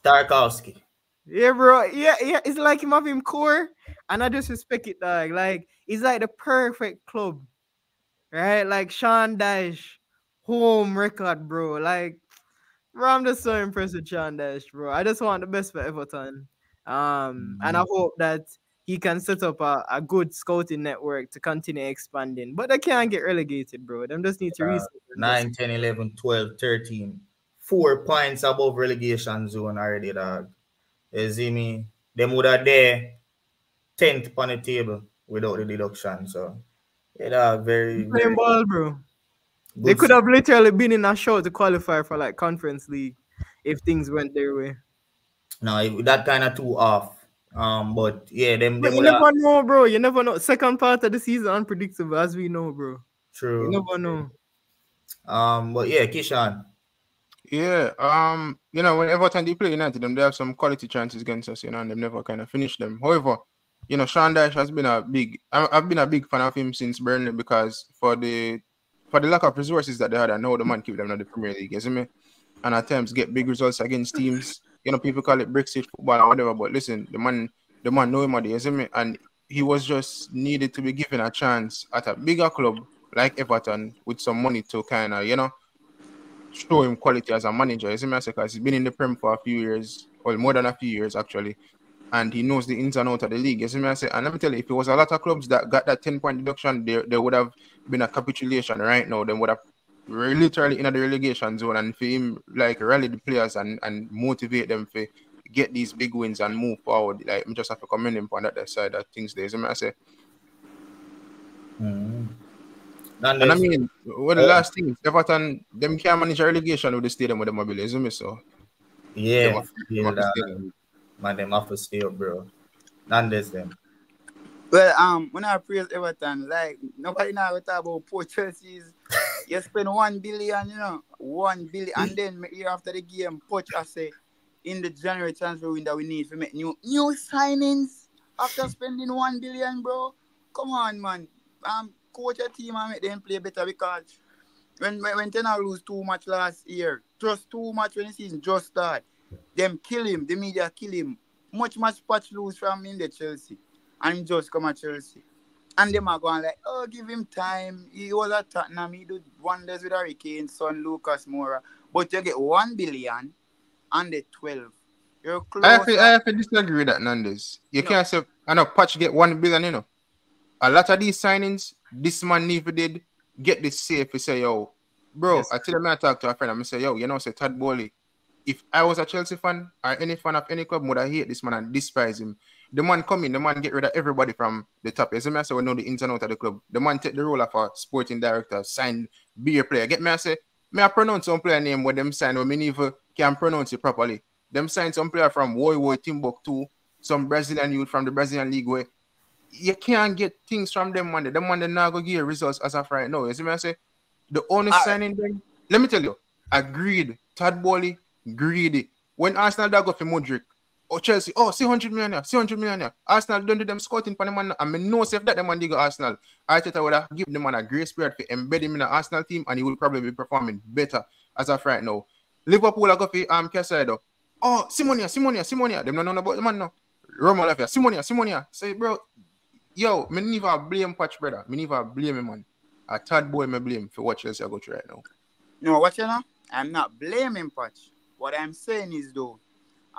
Tarkowski. Yeah, bro. Yeah. It's like him have him core, and I just respect it, dog. Like, it's like the perfect club. Right? Like Sean Dash home record, bro. Like, bro, I'm just so impressed with Sean Dash, bro. I just want the best for Everton. And I hope that he can set up a good scouting network to continue expanding. But they can't get relegated, bro. Them just need to reset. 9, 10, 11, 12, 13. 4 points above relegation zone already, dog. You see me? Them would have there 10th on the table without the deduction. So, yeah, dog, very, Playing very ball, bro. good. They could have literally been in a show to qualify for like Conference League if things went their way. No, that kind of too off. But yeah, them But you would have. never know, bro. You never know. Second part of the season unpredictable, as we know, bro. True. You never know. But yeah, Kishan. Yeah, you know, when Everton they play United, they have some quality chances against us, you know, and they've never kind of finished them. However, you know, Sean Dyche has been I've been a big fan of him since Burnley because for the lack of resources that they had, I know the man keep them in the Premier League, you see me? And at times get big results against teams. You know, people call it Brexit football or whatever, but listen, the man know him already, you see me? And he was just needed to be given a chance at a bigger club like Everton with some money to kind of, you know, show him quality as a manager. You see me? Because he's been in the Prem for a few years, or more than a few years actually, and he knows the ins and outs of the league. You see me? And let me tell you, if it was a lot of clubs that got that 10-point deduction, there would have been a capitulation right now. They would have literally in the relegation zone, and for him, like, rally the players and motivate them to get these big wins and move forward. Like, I just have to commend him on that side of things there. You see me? And I mean, what the last thing, Everton, them can't manage a relegation with the stadium with the mobilism, so Yeah, them them have to stay up, bro. Nandes them. Well, when I praise Everton, like nobody now will talk about poor Chelsea's. You spend 1 billion, you know, 1 billion, and then year after the game, Poch I say in the January transfer window we need to make new signings after spending 1 billion, bro. Come on, man. Coach a team and make them play better because when Tenor lose too much last year, just too much when the season just start, them kill him, the media kill him. Much Patch lose from in the Chelsea. And him just come at Chelsea. And them are going like, oh, give him time. He was at Tottenham, he did wonders with Harry Kane, son Lucas Moura. But you get 1 billion and the 12. You're close. I have to disagree with that, Nandes. You can't say, I know Patch get 1 billion, you know. A lot of these signings, this man never did get this safe. He say, yo, bro, I tell him I talk to a friend, I'm say, yo, you know, say Todd Bowley. If I was a Chelsea fan or any fan of any club, would I hate this man and despise him. The man come in, the man get rid of everybody from the top. As I say, we know the ins and outs of the club. The man take the role of a sporting director, sign, be a player. Get me, I say, may I pronounce some player name where them sign when me never can pronounce it properly. Them sign some player from Woy Timbuktu, some Brazilian youth from the Brazilian league where you can't get things from them one day. Them one day now go give results as of right now. You see me I say? The only signing them, let me tell you, agreed. Todd Bowley, greedy. When Arsenal that go for Modric, or Chelsea, see 100 million here. Arsenal don't do them scouting for them man. I mean, no safe that them man they go Arsenal. Arteta would have given them man a grace period for embed him in the Arsenal team, and he will probably be performing better as of right now. Liverpool are go for Casado. Oh, Simonia. Them don't know about the man now. Roma left here. Simonia. Say, bro. Yo, me never blame Patch, brother. Me never blame him, man. A Todd Boy me blame for what Chelsea go through right now. No, what you know? I'm not blaming Patch. What I'm saying is, though,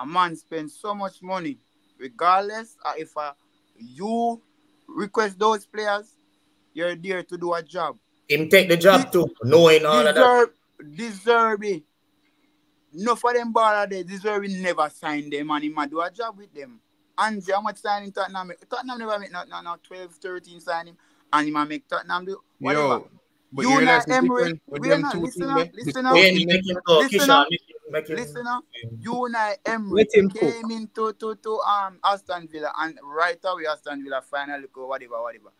a man spends so much money, regardless if you request those players, you're there to do a job. Him take the job too, knowing all of that. Deserve it. No for them baller they deserve it, never sign them and he might do a job with them. And how much signing Tottenham make? Tottenham never make no 12, 13 signing. And he might make Tottenham do whatever. Yo, but you and Emery, listen up. You and Emery came into Aston Villa and right away Aston Villa finally go whatever.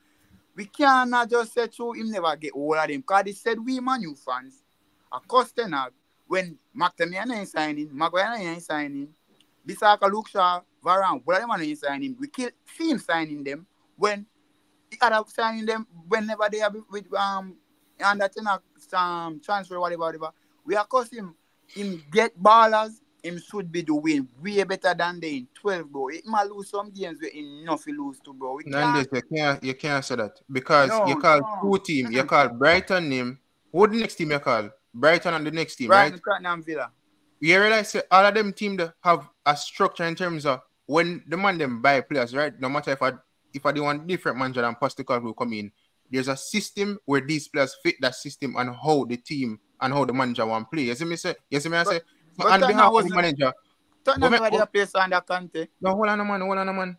We cannot just say to him never get all of them. Because they said we Man U fans are Costenag when McTominay ain't signing, Maguire ain't signing, Bissaka, Luke Shaw, Varane, what them ain't signing. We kill him signing them when he had signing them whenever they are with under transfer whatever. We are costing him get ballers. Him should be doing way better than they in 12, bro. It might lose some games where enough he lose to, bro. You can't say that because you call two teams. You call Brighton name. What the next team you call? Brighton and the next team, right? Tottenham Villa. You realize all of them teams that have a structure in terms of when the man them buy players, right? No matter if I do want different manager than Postecoglou will come in, there's a system where these players fit that system and how the team and how the manager want play. You see me say? So on behalf of the manager. Tottenham never place under Kante. No, hold on, man.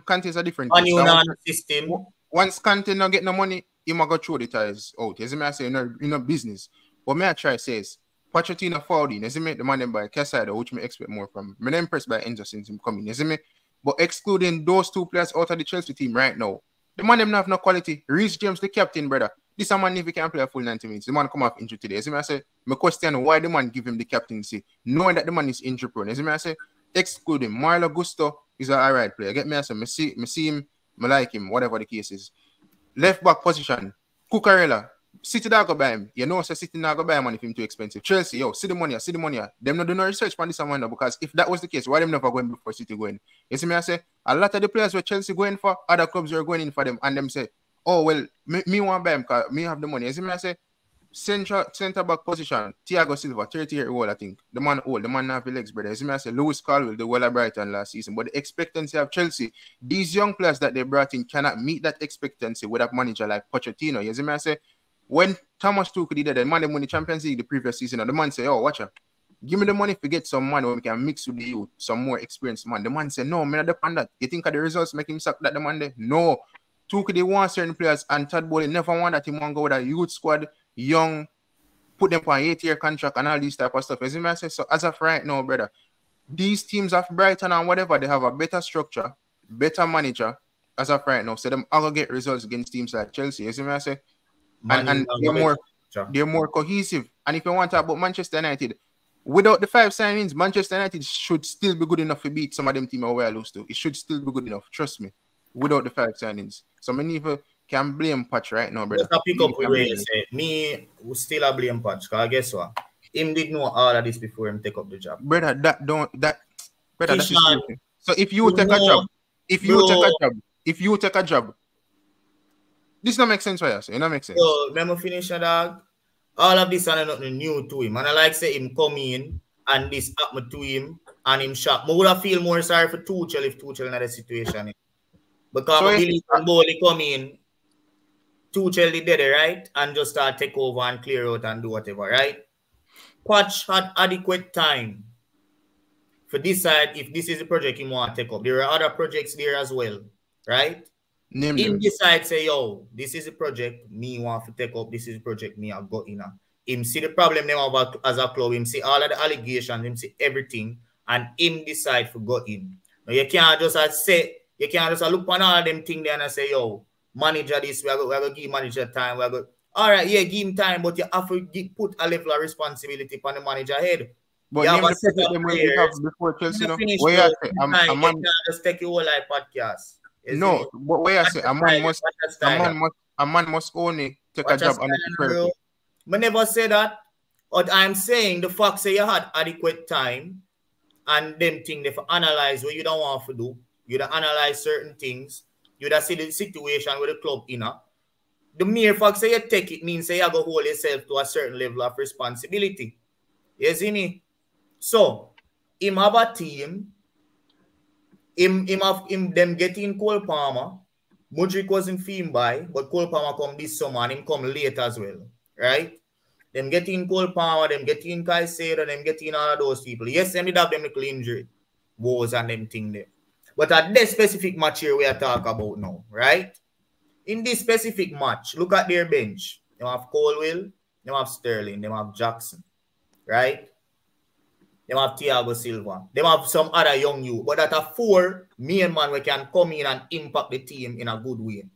Kante is a different And case. you know the system. Once Kante not get no money, he might go throw the ties out. You see me? I say, you know, business. What me I try says, Pochettino forward in. You see me? The man them by Casado, which me expect more from. I'm impressed by Enzo since him coming. You see me? But excluding those two players out of the Chelsea team right now, the man them not have no quality. Reece James, the captain, brother. This a man if he can play a full 90 minutes. The man come off injury today. You see me? I say, my question why the man give him the captaincy, knowing that the man is injury prone. You see me? I say, exclude him. Marlo Gusto is an alright player. Get me? I say, me see him, I like him, whatever the case is. Left back position, Cucurella. City dog go buy him. You know, so City not go buy him if him too expensive. Chelsea, yo, see the money. Them not do no research on this one because if that was the case, why them never going before City going? You see me? I say a lot of the players where Chelsea going for, other clubs are going in for them, and them say, oh well, me want buy him because me have the money. You see me? I say centre back position, Thiago Silva, 30-year old, I think. The man old, the man not have the legs, brother. You see me? I say Lewis Caldwell, the well of Brighton last season, but the expectancy of Chelsea, these young players that they brought in cannot meet that expectancy with a manager like Pochettino. You see me? I say when Thomas Tuchel did that, the man them won the Champions League the previous season, and the man say, oh, watch out. Give me the money to get some money where we can mix with the youth, some more experienced man. The man said, no, I'm not depend that. You think of the results make him suck that the man there? No. Tuchel, they want certain players, and Todd Bowley never want that he want to go with a youth squad, young, put them on an 8-year contract and all these type of stuff. As I say, so as of right now, brother, these teams of Brighton and whatever, they have a better structure, better manager as of right now. So them are going to get results against teams like Chelsea. As I say, and they're more cohesive. And if you want to talk about Manchester United, without the 5 signings, Manchester United should still be good enough to beat some of them teams where I lose to. It should still be good enough, trust me, without the 5 signings. So many people can blame Patch right now, brother. Just pick up where you say, me still a blame Patch, because guess what? Him did know all of this before him take up the job. Brother, that's so if you take a job, this don't make sense for you, so it don't make sense. So, let me finish, dog. All of this is nothing new to him. And I like say him come in and this happened to him and him shocked. I would have feel more sorry for Tuchel if Tuchel in that situation. Because so Billy and Bowley come in, Tuchel did it, right? And just start take over and clear out and do whatever, right? Patch had adequate time for decide if this is the project he want to take up. There are other projects there as well, right? Him decide say, yo, this is a project me want to take up. This is a project me I got in. Him see the problem them have as a club. Him see all of the allegations. Him see everything, and him decide to go in. Now you can't just say you can't just look on all of them things there and say, yo, manager this. We are going to give manager time. We are going. All right, yeah, give him time, but you have to put a level of responsibility on the manager head. But you have to set them when you have before Chelsea. I'm just take your whole life podcast. No, but where I say a man must only take a job on the prep. I never say that. But I'm saying the fact say you had adequate time and them things they analyze what you don't want to do. You don't analyze certain things. You don't see the situation with the club in. The mere fact say you take it means say you go hold yourself to a certain level of responsibility. You see me? So him have a team. Him them getting Cole Palmer. Mudryk wasn't film by, but Cole Palmer come this summer and him come late as well. Right? Them getting Cole Palmer, them getting Caicedo, them getting all of those people. Yes, them did have them little injury. Woes and them thing there. But at this specific match here we are talking about now, right? In this specific match, look at their bench. They have Colwell, they have Sterling, they have Jackson. Right? They have Thiago Silva. They have some other young youth. But that are 4 main man we can come in and impact the team in a good way.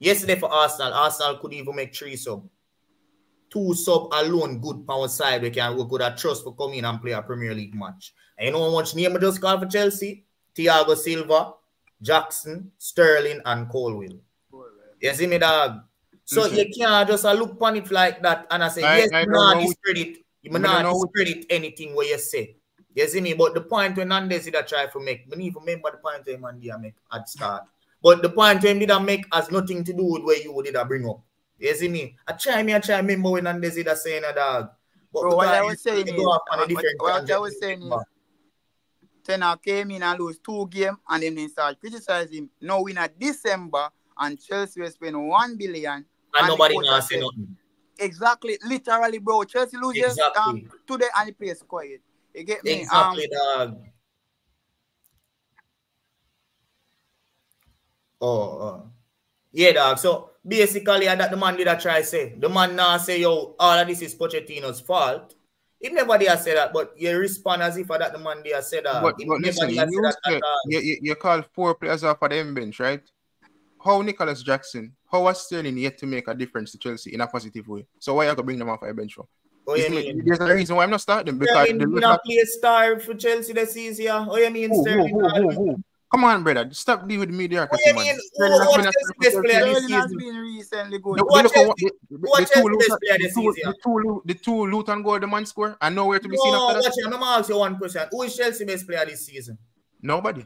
Yesterday for Arsenal could even make 3 sub. 2 sub alone good power side we could have trust for come in and play a Premier League match. And you know how much name I just called for Chelsea? Thiago Silva, Jackson, Sterling, and Colwell. You see me, dog? So you can't just look upon it like that and I say, yes, you not discredit. You may not discredit anything what you say. You see me? But the point when Nandez did try to make, I need to remember the point when man did make at start. But the point when did make has nothing to do with where you did bring up. You see me? I try remember when Nandez did saying a dog. But bro, what I was saying is, Tenor came in and lose 2 games and then start criticizing him. Now we in December and Chelsea will spend 1 billion And nobody the coach now has say said, nothing. exactly, literally, bro. Chelsea loses Exactly. today and the place quiet. You get me? Exactly, dog. Yeah, dog. So basically, that the man did a try say. The man now say, yo, all of this is Pochettino's fault. If nobody has said that, but you respond as if that the man did said that. But listen, you call 4 players off of the end bench, right? How Nicholas Jackson, how was Sterling yet to make a difference to Chelsea in a positive way? So why you going to bring them off of the bench for? There's a reason why I'm not starting them. Because Sterling did not play a star for Chelsea this season. Oh, you mean Sterling? Come on, brother. Stop dealing with mediocrity, What man. Sterling has been recently good. The two Luton goal the man score and nowhere to be seen after that. I'm going to ask you one question. Who is Chelsea best player this season? Nobody.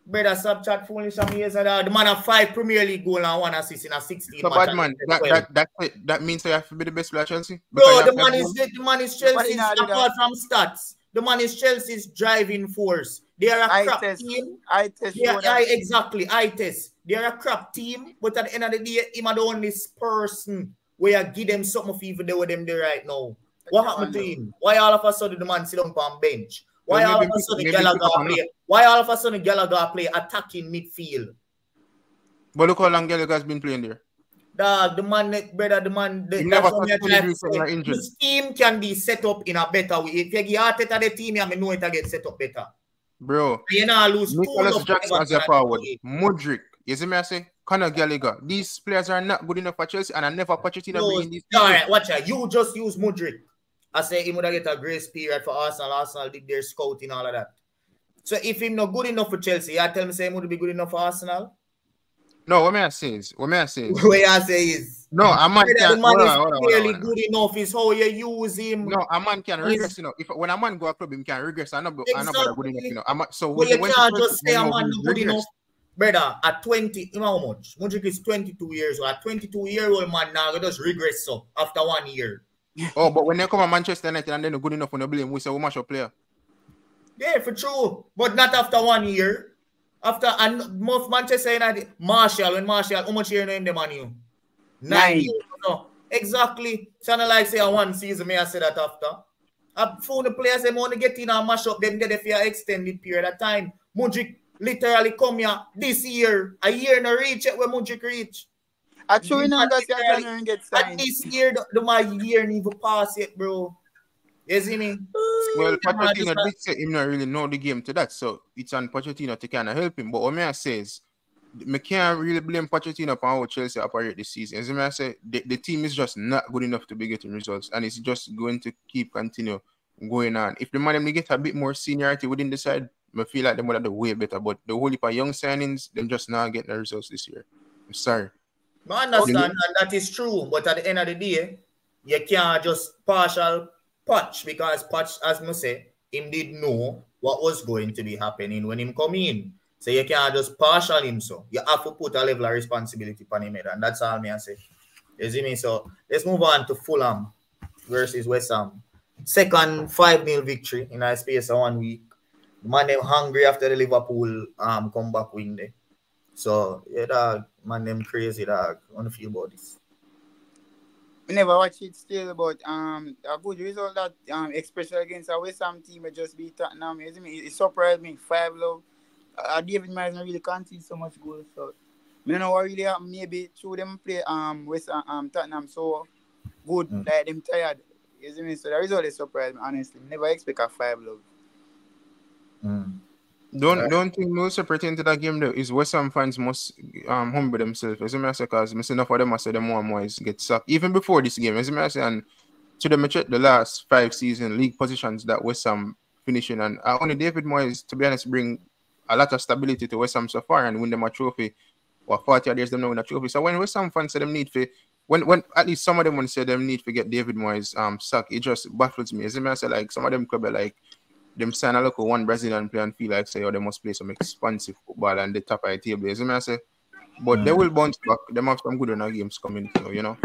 Brother, stop chat foolish. The man have 5 Premier League goals and 1 assist in a 16 so match. Bad man, that means you have to be the best player at Chelsea? Bro, the man is Chelsea's, apart from stats, the man is Chelsea's driving force. They are a crap team. Exactly, I test. They are a crap team, but at the end of the day, him are the only person where you give them something for even with them there right now. What happened to him? Why all of a sudden the man sit on bench? Why all of a sudden Gallagher play attacking midfield? But look how long Gallagher's been playing there. The team can be set up in a better way. If you give Arteta the team, I know it get set up better. Bro, you know, lose Nicholas Jackson as a forward. Mudryk, you see me I say? Conor Gallagher. These players are not good enough for Chelsea, and I never Pochettino bring in these people. Alright, watch out. You just use Mudryk. I say he would get a grace period for Arsenal. Arsenal did their scouting, all of that. So if he's not good enough for Chelsea, you tell me say he would be good enough for Arsenal? No, what may I say is? What I say is? No, a man can. The man is clearly good enough. Is how you use him. No, a man can regress. You know, if when a man go a club, he can regress. I'm not good enough. You know, so you can't just say a man good enough. Brother, at 20, you know how much? Mudryk is 22 years old. A 22-year-old man now just regress so after 1 year. Oh, but when they come to Manchester United and they're not good enough when they blame, we say, we match up player. Yeah, for true. But not after 1 year. After, and most Manchester United, Marshall, how much year name them on you? 9 years. No, exactly. So not like say a 1 season, may I say that after. I found the players, they want to get in and mash up them there for an extended period of time. Mudryk literally come here this year. A year no reach it where Mudryk reach. Actually, now that's going get signed. And this year, my year need to pass it, bro. You see me? Well, Pochettino did say him not really know the game to that, so it's on Pochettino to kind of help him. But what I say is, I can't really blame Pochettino for how Chelsea operate this season. As I say, the team is just not good enough to be getting results, and it's just going to continue going on. If the man get a bit more seniority within the side, I feel like they would have done way better. But the whole heap of young signings, them just not getting the results this year. I'm sorry. I understand, and that is true. But at the end of the day, you can't just partial patch, because patch, as I say, him did know what was going to be happening when him come in. So you can't just partial him. So you have to put a level of responsibility on him, and that's all me I say. You see me? So let's move on to Fulham versus West Ham. Second 5-0 victory in a space of 1 week. The man them hungry after the Liverpool comeback win there. So yeah, dog, man them crazy, dog. I want to feel about this. We never watch it still, but a good result that especially against a West Ham team it just beat Tottenham. It surprised me 5-0. David Moyes not really concede so much goals, so I don't know what really happened. Maybe through them play West Tottenham so good like them tired. You see me? So the result is surprised me, honestly. Never expect a 5-0. Don't think most pertain to that game though is West Ham fans must humble themselves. As I say, because I see enough of them I say them one more get sacked. Even before this game, as I say, and to them check the last 5 season league positions that West Ham finishing, and only David Moyes, to be honest, bring a lot of stability to West Ham so far and win them a trophy. Or 40 years them now win a trophy. So when West Ham fans say them need for when at least some of them want to say them need to get David Moyes sack, it just baffles me. As I say, like some of them club are like them sign a local one Brazilian player and feel like say, oh, they must play some expensive football and the top of the table. As I say, but they will bounce back. They have some good enough games coming, so you know.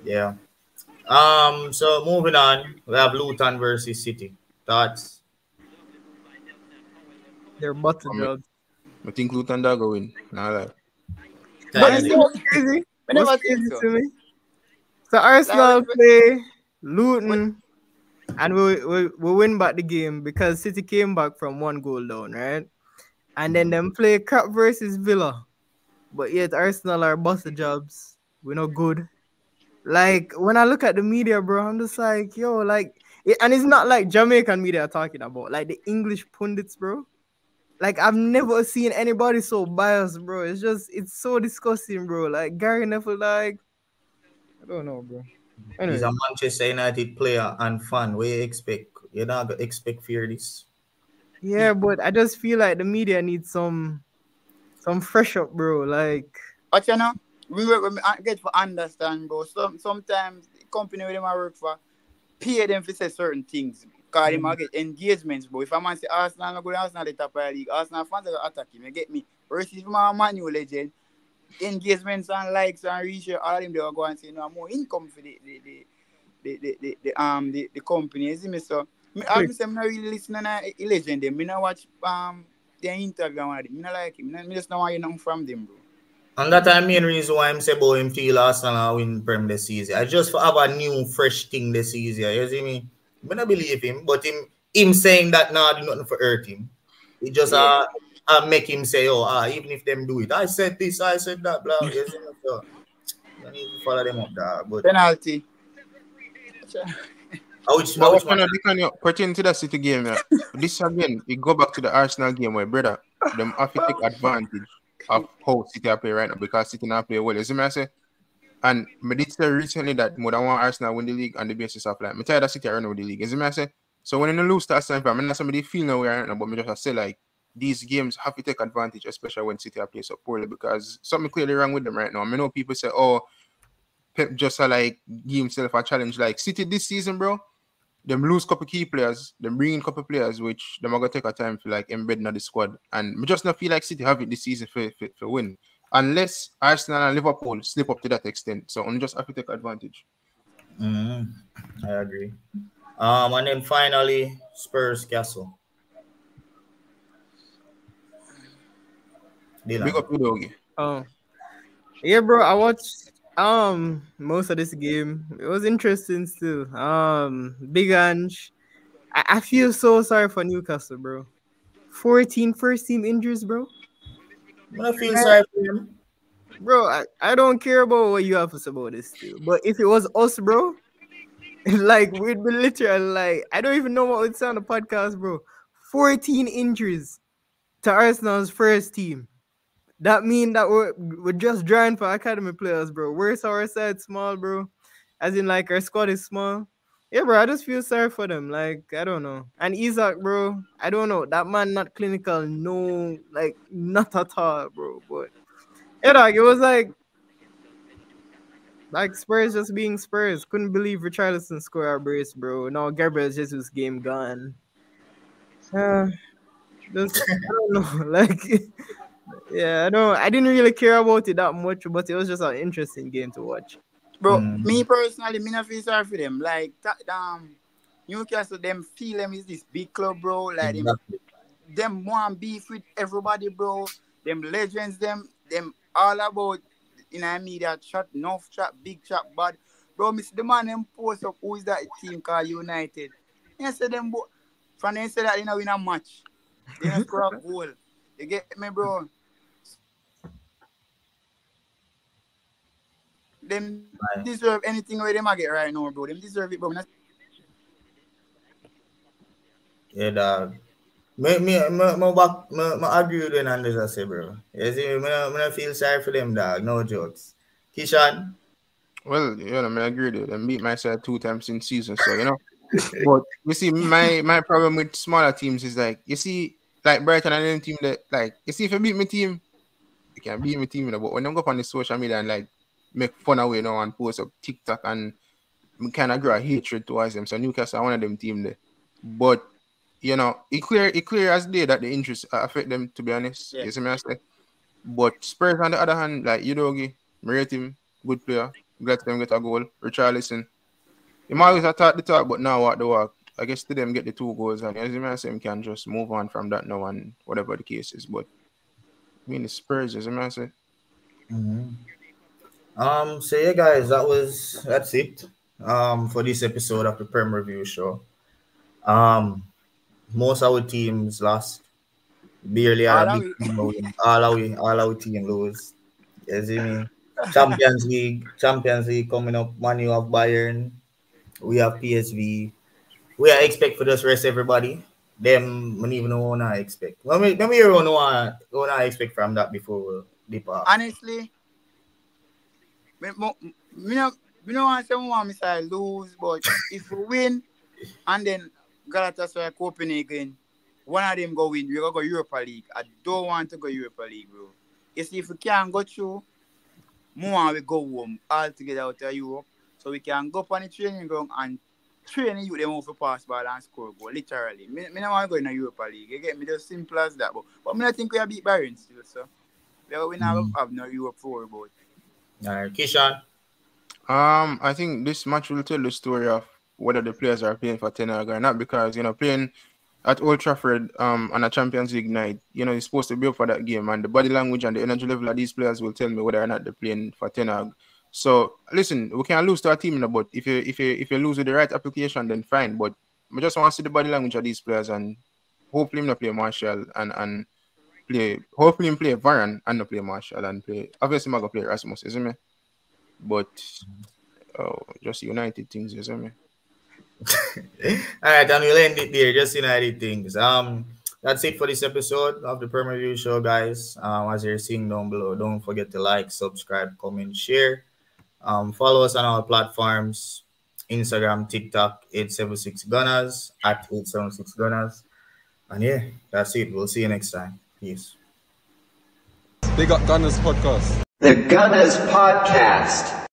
Yeah. So moving on, we have Luton versus City. Thoughts? They're butter jobs. I think Luton Dog will win. Nah, like. But you know what's crazy? I never What's think crazy so. to me? So Arsenal Like, play Luton, and we win back the game because City came back from 1 goal down, right? And then them play crap versus Villa. But yet Arsenal are buster jobs. We're not good. Like when I look at the media, bro, I'm just like, yo, like, and it's not like Jamaican media talking about, like the English pundits, bro. Like I've never seen anybody so biased, bro. It's so disgusting, bro. Like Gary Neville, like, I don't know, bro. He's Anyway. a Manchester United player and fan. What you expect? You're not gonna expect fear this. Yeah, but I just feel like the media needs some fresh up, bro. Like, but you know, we get to understand, bro. Sometimes the company where them I work for pay them to say certain things. Because they might get engagements, bro. If a man say Arsenal not go to Arsenal the top of the league, Arsenal fans are gonna attack him. You get me? Versus if my Man U legend, engagements and likes and reach all of them, they will go and say no more income for the company. You see me? So I'm not really listening to a legend. Them. Me not watch their interview and one of them. Me not like him. Me just not want nothing from them, bro. And that's the main reason why I'm saying about him feel Arsenal win Prem this season. I just for have a new fresh thing this season. You see me? I don't believe him, but him saying that now do nothing for hurt him. It just make him say, oh, even if them do it, I said this, I said that, blah. You see me? So you need to follow them up there. But penalty. Which one? Pertaining to that City game, yeah. This again, it go back to the Arsenal game where, brother, them have to take advantage of how City are playing right now because City not play well. You see me I say? And I did say recently that more than one Arsenal win the league on the basis of like, I'm tired of City running with the league. You see me I say? So when you lose that time, I'm not somebody feel no way right now, but me just say like, these games have to take advantage, especially when City are playing so poorly because something clearly wrong with them right now. I know people say, oh, Pep just like give himself a challenge. Like City this season, bro, them lose couple key players, them bring in couple players, which them are gonna take a time for like embedding the squad. And we just not feel like City have it this season for win. Unless Arsenal and Liverpool slip up to that extent. So only just have to take advantage. I agree. And then finally, Spurs Castle. Big up you, Doggy. Yeah, bro. I watched most of this game. It was interesting still. Big Ange. I feel so sorry for Newcastle, bro. 14 first team injuries, bro. I feel sorry for him. Bro, I don't care about what you have to say about this still. But if it was us, bro, like we'd be literally like, I don't even know what would say on the podcast, bro. 14 injuries to Arsenal's first team. That mean that we're just drawing for academy players, bro. Where's our side small, bro? As in, like, our squad is small. Yeah, bro, I just feel sorry for them. Like, I don't know. And Isaac, bro, I don't know. That man not clinical, no, like, not at all, bro. But, yeah, dog, it was like Spurs just being Spurs. Couldn't believe Richarlison scored our brace, bro. Now Gabriel Jesus game gone. I don't know. Like... Yeah, I didn't really care about it that much, but it was just an interesting game to watch. Bro, me personally, me not feel sorry for them. Like, Newcastle, them feel them is this big club, bro. Like, them want beef with everybody, bro. Them legends, them all about, media chat, enough chat, big chat, bad. Bro, miss the man them post up who is that team called United. They said them, from they said that they don't win a match. They don't score a goal. You get me, bro? Them deserve anything where they might get right now, bro. Them deserve it, bro. Yeah, dog. I agree with when Anders say, bro. You see, I feel sorry for them, dog. No jokes. Kishan? Well, I agree with you. I beat myself 2 times in season, so, But, you see, my problem with smaller teams is, like, you see, like, Brighton and them team that, like, you see, if you beat my team, you can beat my team, but when I go up on the social media and, like, make fun away now and post up TikTok and kind of grow a hatred towards them. So Newcastle are one of them team there. But, it clear as day that the injuries affect them, to be honest. Yeah. You see me I say? But Spurs, on the other hand, like Udogie, rate him, good player. Glad to them get a goal. Richarlison. He always talk the talk, but now walk the walk. I guess to them get the 2 goals, and as I say, can just move on from that now and whatever the case is. But I mean, the Spurs, as I say. So yeah, guys, that's it. For this episode of the Prem Review Show. Most of our teams lost. Barely had a big team win. All our team lose. You see me? Champions League coming up. Man U have Bayern. We have PSV. We are expect for this rest everybody. Them, I don't even know what I expect. Let me hear what I expect from that before we dip off. Honestly, me no want to say we want to lose, but if we win and then Galatasaray Copenhagen, one of them go win, we're going to go Europa League. I don't want to go Europa League, bro. You see, if we can't go through, we want to go home all together out of Europe, so we can go up on the training ground and train you them off a pass ball and score goal, literally. Me don't want to go in the Europa League. You get me? Just simple as that. But I think we have beat Bayern still, so we now have no Europe for about. All right, Kishan. I think this match will tell the story of whether the players are playing for Ten Hag or not, because playing at Old Trafford on a Champions League night, you're supposed to be up for that game, and the body language and the energy level of these players will tell me whether or not they're playing for Ten Hag. So listen, we can lose to a team, but if you lose with the right application, then fine. But I just want to see the body language of these players, and hopefully him not play Marshall and play. Hopefully him play Varane and not play Marshall and play. Obviously, I'm gonna play Erasmus, isn't it? But just United things, isn't it? All right, and we'll end it there. Just United things. That's it for this episode of the Prem Review Show, guys. As you're seeing down below, don't forget to like, subscribe, comment, share. Follow us on our platforms: Instagram, TikTok, 876 Gunnaz at 876 Gunnaz. And yeah, that's it. We'll see you next time. Peace. Big up Gunnaz Podcast. The Gunnaz Podcast.